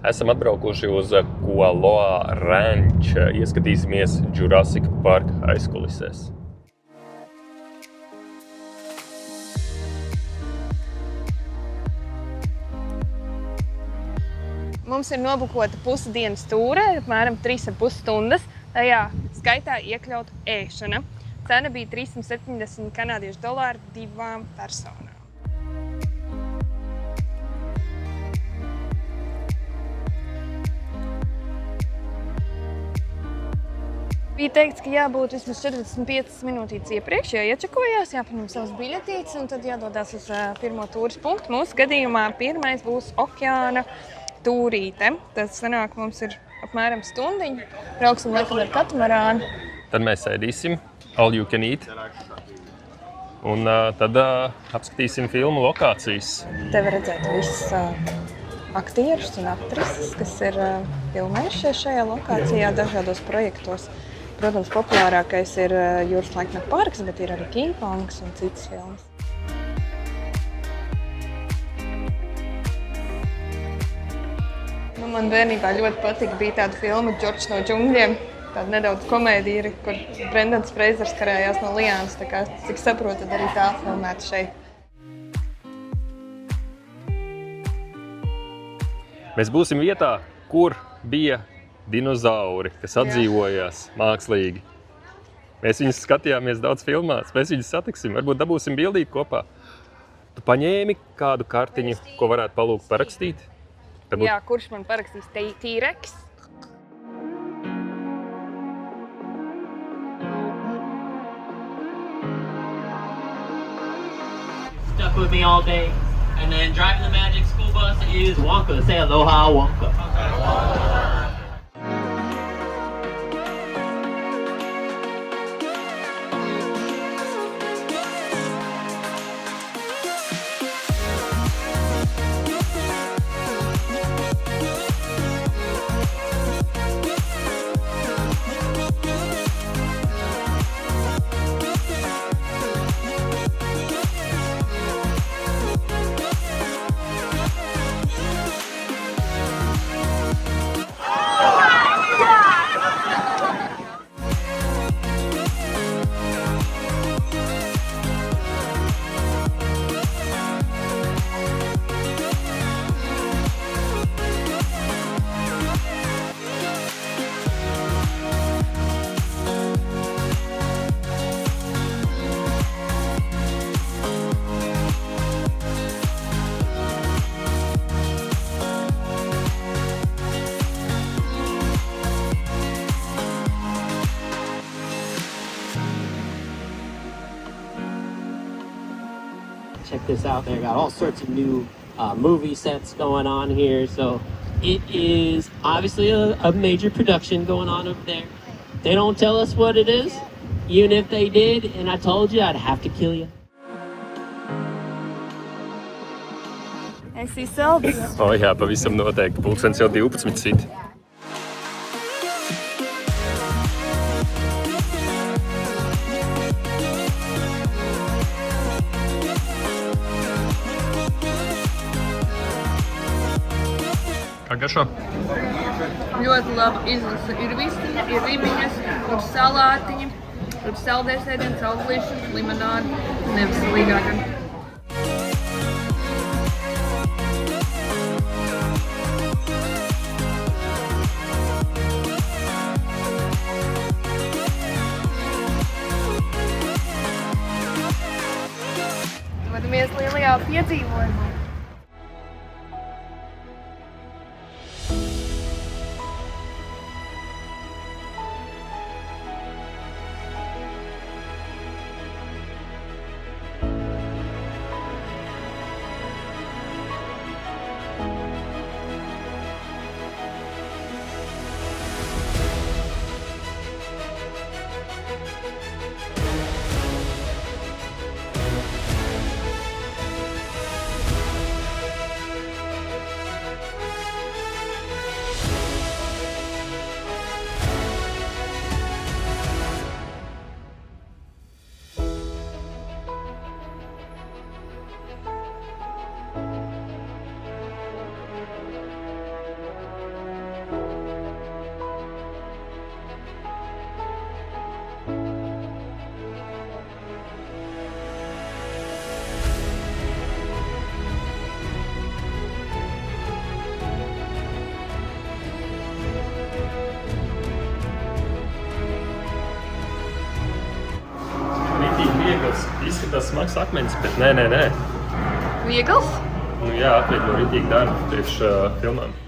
Esam atbraukuši uz Kualoa Ranch, ieskatīsimies Jurassic Park aizkulisēs. Mums ir nobukota pusdienas tūre, apmēram 3,5 stundas. Tajā skaitā iekļaut ēšana. Cena bija $370 divām personām. Bija teikts, ka jābūt vismaz 45 minūtītes iepriekš, ja iečekojās, jāpaņem savas biļetītes un tad jādodās uz pirmo tūres punktu. Mūsu gadījumā pirmais būs okeāna tūrīte. Tas sanāk, mums ir apmēram stundiņa. Brauksim laikam ar katamarānu. Tad mēs ēdīsim all you can eat. Un tad apskatīsim filmu lokācijas. Te var redzēt visus aktierus un aktrises, kas ir filmējušies šajā lokācijā dažādos projektos. Protams, populārākais ir Jūras laikmetu parks, bet ir arī King Kongs un citas filmas. Man bērnībā ļoti patika, bija tāda filma Džordžs no džungļiem. Tāda nedaudz komēdija ir, kur Brendans Freizers karājās no liānas. Tā kā, cik saprotu, tad arī tā filmēta šeit. Mēs būsim vietā, kur bija dinozauri, kas atdzīvojās mākslīgi. Mēs viņus skatījāmies daudz filmās, mēs viņus satiksim, varbūt dabūsim bildīt kopā. Tu paņēmi kādu kartiņu, ko varētu palūgt parakstīt? Varbūt... Jā, kurš man parakstīs T-Rex? Stuck with me all day, and then driving the Magic School Bus is Wonka. Say aloha, Wonka. Check this out. They got all sorts of new movie sets going on here. So it is obviously a major production going on over there. They don't tell us what it is. Even if they did, and I told you, I'd have to kill you. Esi saldus. O jā, pavisam noteikti. Pulkstens jau 12 sit. Kā garšo? Ļoti laba izlase. Ir vistiņa, ir ribiņas, ir salātiņi, ir saldēs ēdiens, saldlīšana, limonādi, neveselīgāka. Dodamies lielajā piedzīvojumā. viegls. Izskatās smags akmenis, bet nē. Viegls? Nu jā, atvieglo ritīgi darbu priekš filmām.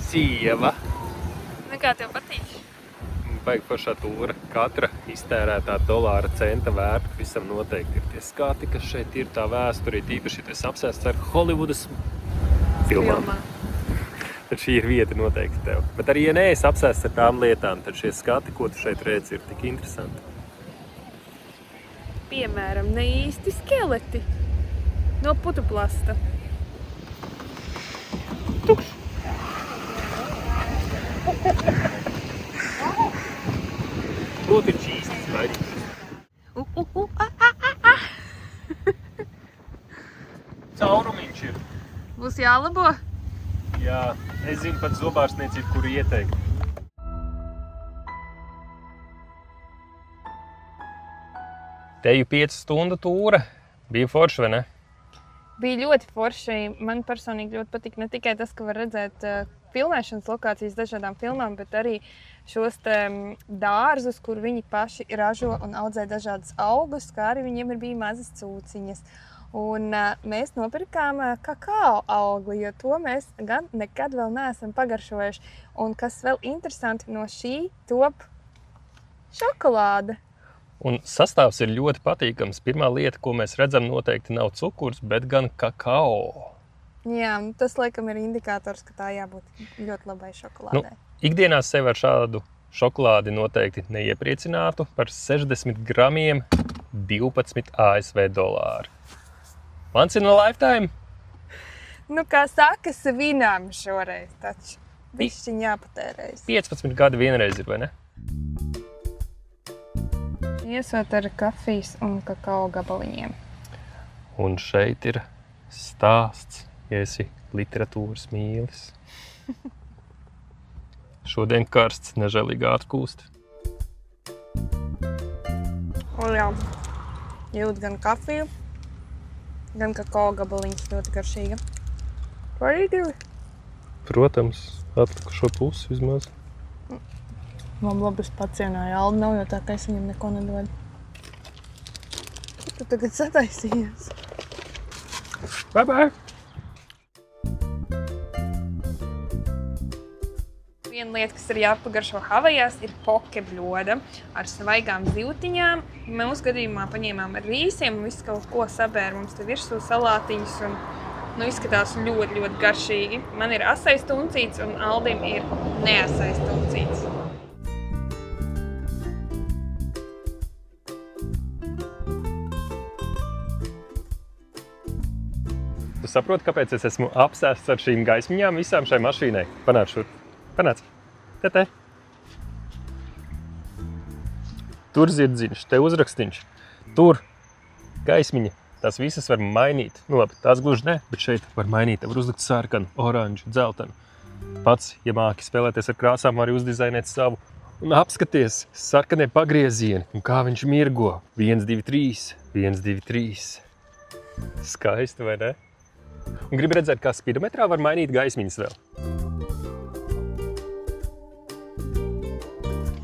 Sieva. Kā tev patīk? Baigi pašā tūra. Katra iztērētā dolāra centa vērta visam noteikti ir tie skati, kas šeit ir tā vēsturī, tīpaši tas apsēsts ar Holivudas filmām. Tad šī ir vieta noteikti tev. Bet arī, ja neesi apsēsts ar tām lietām, tad šie skati, ko tu šeit redzi, ir tik interesanti. Piemēram, ne īsti skeleti no putuplasta. Tukšs. Būtu ir čīstas, baidīgs. Caurumiņš ir. Būs jālabo? Jā, es zinu pat zobārstniecību, kuru ieteikt. Teju 5 stundu tūra. Bija forši, vai ne? Bija ļoti forši. Man personīgi ļoti patīk ne tikai tas, ka var redzēt filmēšanas lokācijas dažādām filmām, bet arī šos dārzus, kur viņi paši ražo un audzē dažādas augus, kā arī viņiem ir bija mazas cūciņas. Un mēs nopirkām kakao augli, jo to mēs gan nekad vēl neesam pagaršojuši. Un kas vēl interesanti, no šī top šokolāde. Un sastāvs ir ļoti patīkams. Pirmā lieta, ko mēs redzam, noteikti nav cukurs, bet gan kakao. Jā, tas laikam ir indikators, ka tā jābūt ļoti labai šokolādē. Ikdienā sev ar šādu šokolādi noteikti neiepriecinātu. Par 60 gramiem 12 ASV dolāri. Once in a lifetime? Nu, kā saka, svinām šoreiz taču. Bišķiņ jāpatērējas. 15 gadi vienreiz ir, vai ne? Iesot ar kafijas un kakao gabaliņiem. Un šeit ir stāsts, ja esi literatūras mīlis. Šodien karsts, nežēlīgi atkūst. Un jā, jūt gan kafiju, gan kakao gabaliņas ļoti garšīga. Arī divi? Protams, atlikušo pusi vismaz. Man labas pacienāja Alda nav, jo tā, ka es viņam neko nedod. Tu tagad sataisījies. Bye! Viena lieta, kas ir jāpagaršo Havajās, ir poke bļoda ar svaigām zivtiņām. Mūsu gadījumā paņēmām ar rīsiem un visu kaut ko sabēra. Mums te virsū salātiņas un izskatās ļoti, ļoti garšīgi. Man ir asais tuncīts un Aldim ir neasais tuncīts. Tu saproti, kāpēc es esmu apsēsts ar šīm gaismiņām visām šai mašīnai? Panāc šur. Panāc. Te. Tur zirdziņš, te uzrakstiņš. Tur gaismiņa. Tās visas var mainīt. Nu labi, tās gluži ne, bet šeit var mainīt. Var uzlikt sarkanu, oranžu, dzeltenu. Pats, ja māki spēlēties ar krāsām, arī uzdizainēt savu. Un apskaties sarkanie pagriezieni un kā viņš mirgo. 1, 2, 3, 1, 2, 3. Skaisti, vai ne? Un gribi redzēt, kā spidometrā var mainīt gaismiņas vēl.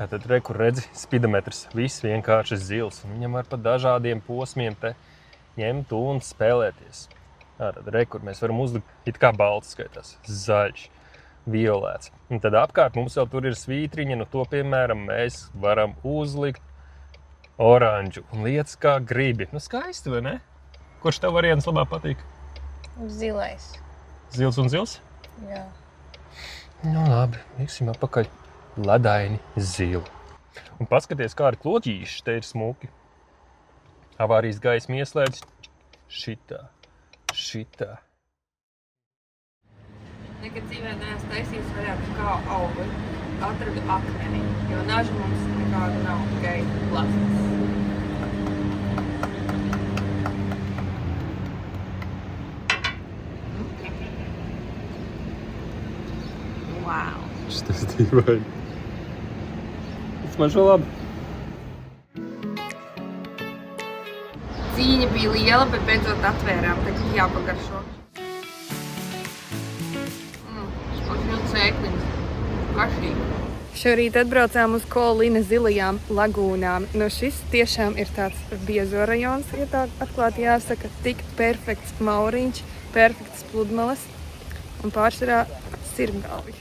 Tātad kur redzi spidometrs, viss vienkārši zils. Viņam var pa dažādiem posmiem te ņemt un spēlēties. Tātad kur mēs varam uzlikt it kā balts skaitās, zaļš, violēts. Un tad apkārt mums vēl tur ir svītriņa, no to, piemēram, mēs varam uzlikt oranžu un lietas kā gribi. Nu skaisti, vai ne? Kurš tev variants labāk patīk? Zilais. Zils un zils? Jā. Nu labi, liksim apakaļ ledaini zilu. Un paskaties, kā ar kloķīši te ir smuki. Avārijas gaisma ieslēdz šitā. Nekad dzīvē neesmu taisījis vairāk kā augli. Atradu akmeni, jo naža mums nekāda nav, tikai plastiks. Wow! Šitas dīvaini. Tas man šo labi. Cīņa bija liela, bet beidzot atvērām, tagad jāpagaršo. Ļoti sēkliņas, garšīgi. Šorīt atbraucām uz Kolina zilajām lagūnām. No šis tiešām ir tāds biezo rajons, ja tā atklāti jāsaka, tik perfekts mauriņš, perfekts pludmales un pārsvarā sirmgalvi.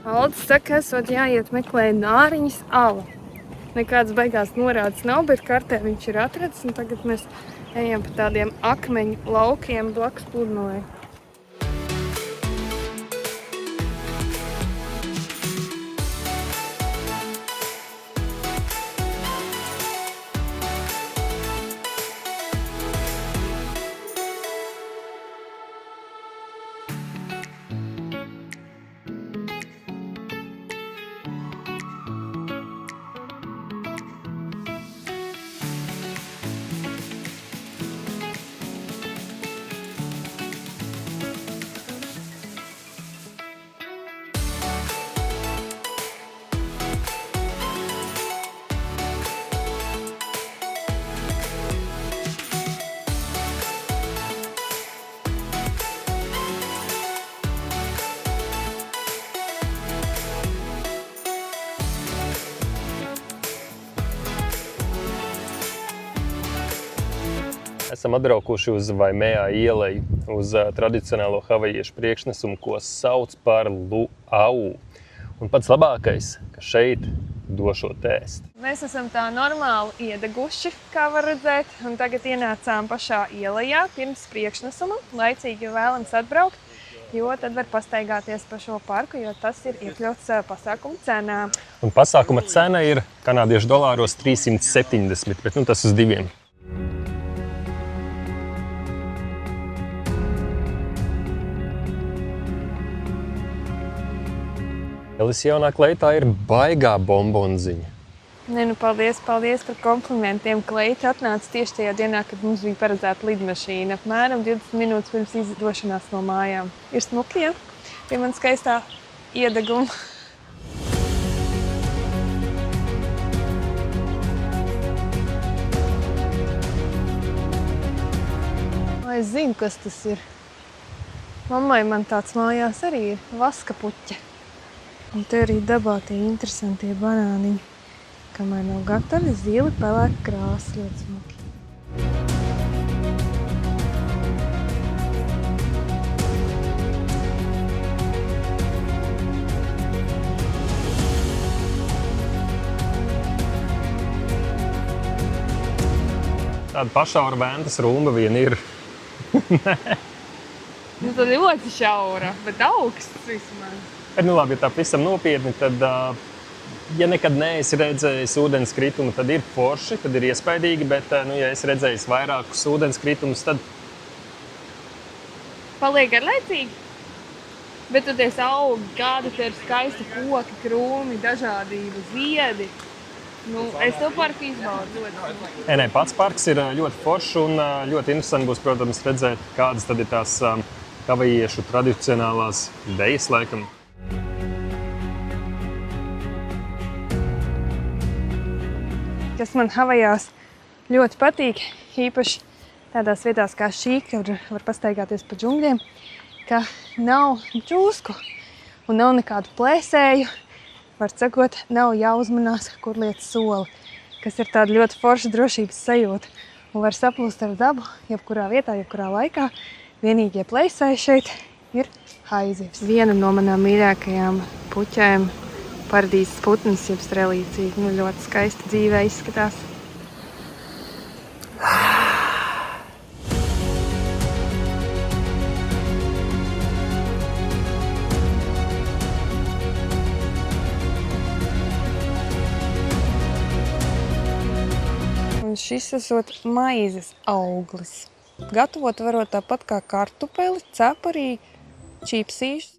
Aldis saka, esot jāiet meklēt Nāriņas alu. Nekādas baigās norādes nav, bet kartē viņš ir atrads, un tagad mēs ejam pa tādiem akmeņu laukiem blakus pludmalei. Esam atbraukuši uz Vaimea ieleju, uz tradicionālo havajiešu priekšnesumu, ko sauc par luau. Un pats labākais, ka šeit došot ēst. Mēs esam tā normāli iedeguši, kā var redzēt, un tagad ienācām pašā ielejā pirms priekšnesuma. Laicīgi vēlams atbraukt, jo tad var pastaigāties pa šo parku, jo tas ir iekļauts pasākuma cenā. Un pasākuma cena ir kanādiešu dolāros 370, bet tas uz diviem. Elis jaunā kleitā ir baigā bombonziņa. Paldies par komplimentiem. Kleita atnāca tieši tajā dienā, kad mums bija paredzēta lidmašīna. Apmēram 20 minūtes pirms izdošanās no mājām. Ir smuki, ja? Pie man skaistā iedeguma. Es zinu, kas tas ir. Mammai man tāds mājās arī ir vaska puķe. Un te arī dabā tie interesantie banāniņi. Kamēr nav gatavi, zili pelēka krāsa ļoti smuki. Tāda pašaura Ventas rumba vien ir. Tā ļoti šaura, bet augsts vismaz. Nu labi, ja tā pavisam nopietni, tad, ja nekad neesi redzējis ūdenskritumu, tad ir forši, tad ir iespaidīgi, bet, ja esi redzējis vairākus ūdenskritumus, tad paliek garlaicīgi. Bet tu tiesi augi, kāda te ir skaisti koki, krūmi, dažādība, ziedi. Es to parku izbaudu ļoti. Nē, pats parks ir ļoti foršs un ļoti interesanti būs, protams, redzēt, kādas tad ir tās havajiešu tradicionālās dejas, laikam. Kas man Havajās ļoti patīk, īpaši tādās vietās kā šī, kur var pastaigāties pa džungļiem, ka nav džūsku un nav nekādu plēsēju. Var sakot, nav jāuzmanās, kur liet soli, kas ir tāda ļoti forša drošības sajūta. un var saplūst ar dabu, jebkurā vietā, jebkurā laikā. Vienīgie plēsēji šeit ir haizivs. Viena no manām mīļākajām puķēm, paradīzes putns, jeb strelīcija. Nu, ļoti skaisti dzīvē izskatās. Un šis esot maizes auglis. Gatavot varot tāpat kā kartupeli, cep arī čipsīšus.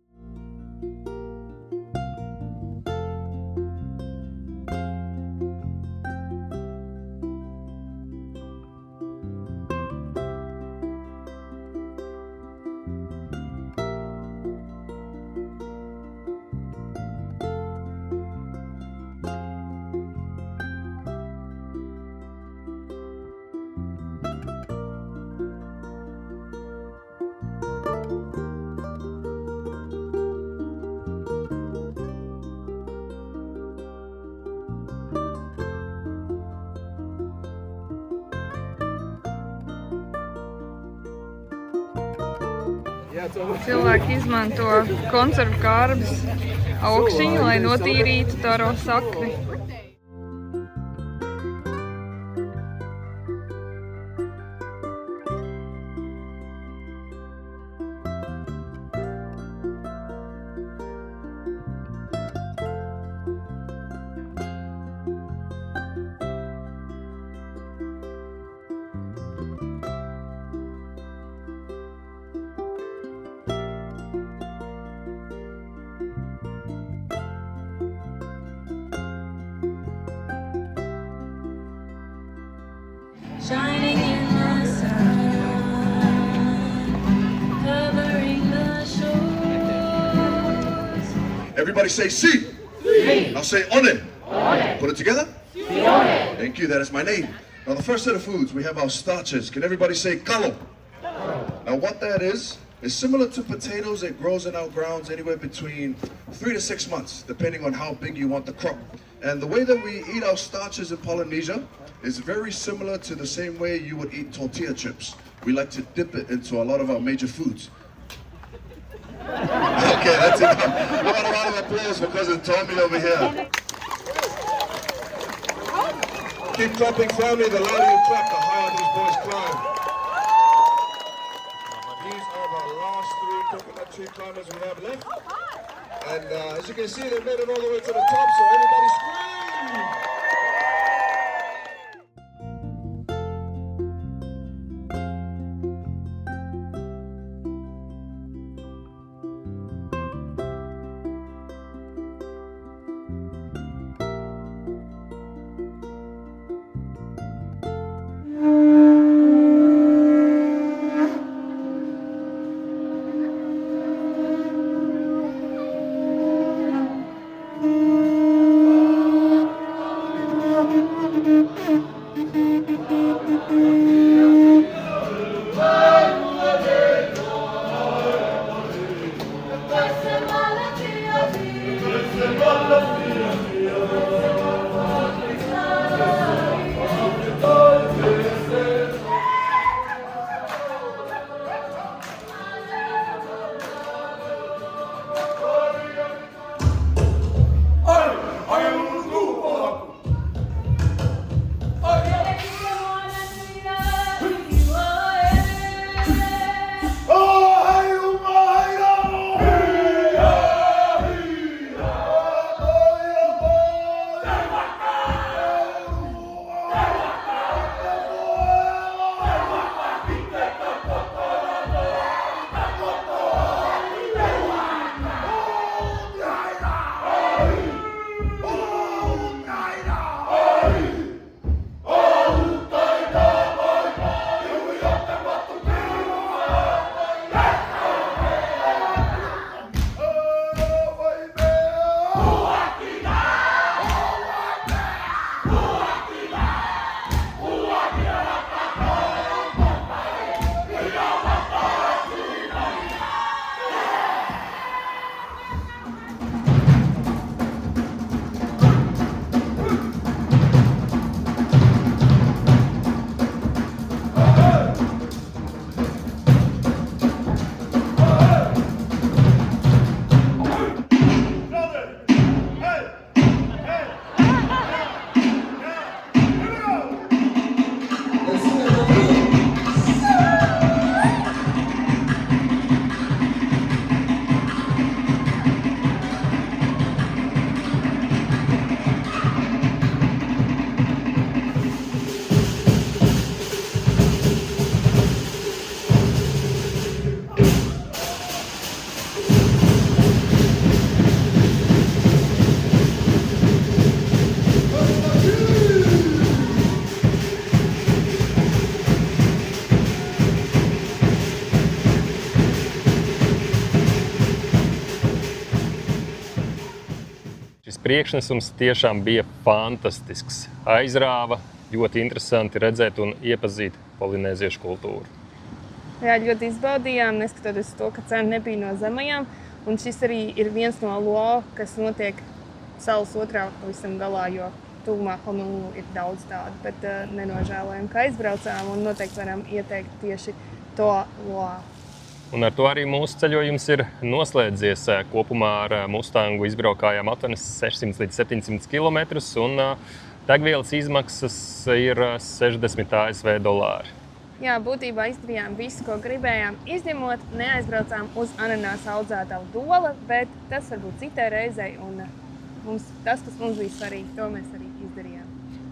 Cilvēki izmanto konservu kārbes augšņu, lai notīrītu taro sakni. Shining in the sun, covering the shores. Everybody say si. I'll say one. Put it together. Thank you. That is my name. Now the first set of foods, we have our starches. Can everybody say kalo? Now what that is similar to potatoes. It grows in our grounds anywhere between 3 to 6 months, depending on how big you want the crop. And the way that we eat our starches in Polynesia is very similar to the same way you would eat tortilla chips. We like to dip it into a lot of our major foods. Okay, that's enough. I want a round of applause for cousin Tommy over here. Keep clapping, family. The louder you clap, the higher these boys climb. These are our last 3 coconut tree climbers we have left. And as you can see, they made it all the way to the top, so everybody scream! Šis priekšnesums tiešām bija fantastisks. Aizrāva, ļoti interesanti redzēt un iepazīt polinēziešu kultūru. Jā, ļoti izbaudījām, neskatoties to, ka cena nebija no zemajām. Un šis arī ir viens no lo, kas notiek salas otrā pavisam galā, jo tuvumā Honolulu ir daudz tādu, bet nenožēlojam, ka aizbraucām un noteikti varam ieteikt tieši to lo. Un ar to arī mūsu ceļojums ir noslēdzies. Kopumā ar Mustangu izbraukājām 600 līdz 700 km un degvielas izmaksas ir 60 ASV dolāri. Jā, būtībā izdarījām visu, ko gribējām. Izņemot, neaizbraucām uz ananāsa audzētavu Dola, bet tas varbūt citai reizei. Un tas, kas mums bija svarīgi, to mēs arī izdarījām.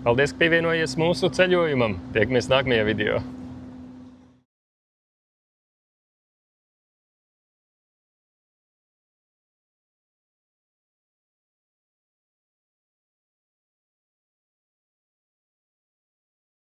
Paldies, ka pievienojies mūsu ceļojumam. Tiekamies nākamajā video.